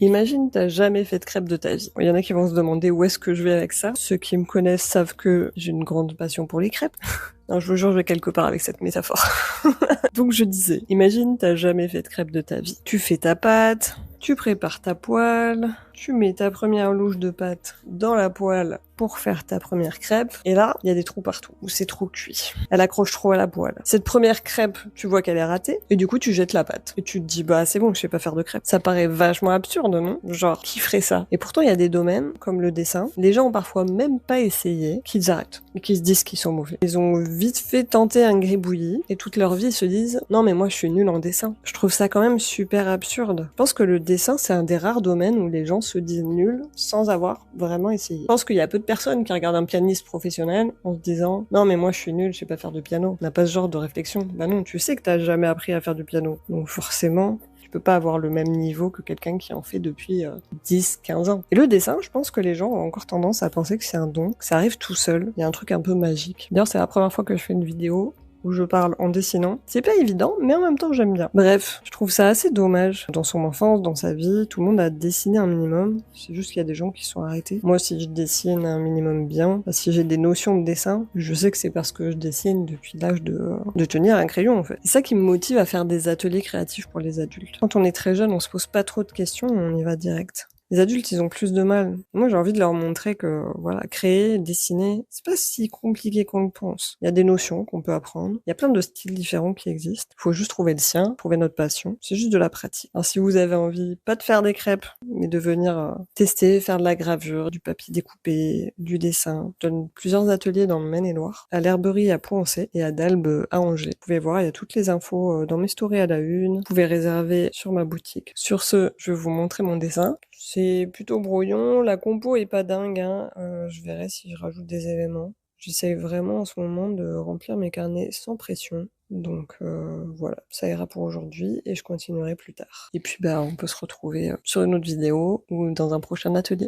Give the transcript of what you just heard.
Imagine, t'as jamais fait de crêpes de ta vie. Il y en a qui vont se demander où est-ce que je vais avec ça. Ceux qui me connaissent savent que j'ai une grande passion pour les crêpes. Non, je vous jure, je vais quelque part avec cette métaphore. Donc je disais, imagine, t'as jamais fait de crêpes de ta vie. Tu fais ta pâte, tu prépares ta poêle, tu mets ta première louche de pâte dans la poêle pour faire ta première crêpe. Et là, il y a des trous partout, où c'est trop cuit. Elle accroche trop à la poêle. Cette première crêpe, tu vois qu'elle est ratée, et du coup, tu jettes la pâte. Et tu te dis, bah, c'est bon, je sais pas faire de crêpes. Ça paraît vachement absurde, non? Genre, qui ferait ça? Et pourtant, il y a des domaines, comme le dessin, les gens ont parfois même pas essayé, qu'ils arrêtent. Et qu'ils se disent qu'ils sont mauvais. Ils ont vite fait tenter un gribouillis, et toute leur vie, ils se disent, non, mais moi, je suis nul en dessin. Je trouve ça quand même super absurde. Je pense que le dessin, c'est un des rares domaines où les gens se disent nuls sans avoir vraiment essayé. Je pense qu'il y a peu de personnes qui regardent un pianiste professionnel en se disant non mais moi je suis nul, je sais pas faire de piano. On n'a pas ce genre de réflexion. Bah non, tu sais que t'as jamais appris à faire du piano. Donc forcément, tu peux pas avoir le même niveau que quelqu'un qui en fait depuis 10, 15 ans. Et le dessin, je pense que les gens ont encore tendance à penser que c'est un don, que ça arrive tout seul. Il y a un truc un peu magique. D'ailleurs, c'est la première fois que je fais une vidéo où je parle en dessinant. C'est pas évident, mais en même temps j'aime bien. Bref, je trouve ça assez dommage. Dans son enfance, dans sa vie, tout le monde a dessiné un minimum. C'est juste qu'il y a des gens qui sont arrêtés. Moi, si je dessine un minimum bien, si j'ai des notions de dessin, je sais que c'est parce que je dessine depuis l'âge de tenir un crayon, en fait. C'est ça qui me motive à faire des ateliers créatifs pour les adultes. Quand on est très jeune, on se pose pas trop de questions, on y va direct. Les adultes, ils ont plus de mal. Moi, j'ai envie de leur montrer que, voilà, créer, dessiner, c'est pas si compliqué qu'on le pense. Il y a des notions qu'on peut apprendre. Il y a plein de styles différents qui existent. Il faut juste trouver le sien, trouver notre passion. C'est juste de la pratique. Alors, si vous avez envie, pas de faire des crêpes, mais de venir tester, faire de la gravure, du papier découpé, du dessin, je donne plusieurs ateliers dans le Maine-et-Loire, à l'Herberie à Pouancé et à Dalbe à Angers. Vous pouvez voir, il y a toutes les infos dans mes stories à la une. Vous pouvez réserver sur ma boutique. Sur ce, je vais vous montrer mon dessin. C'est plutôt brouillon, la compo est pas dingue, hein. Je verrai si je rajoute des éléments. J'essaye vraiment en ce moment de remplir mes carnets sans pression. Donc voilà, ça ira pour aujourd'hui et je continuerai plus tard. Et puis bah on peut se retrouver sur une autre vidéo ou dans un prochain atelier.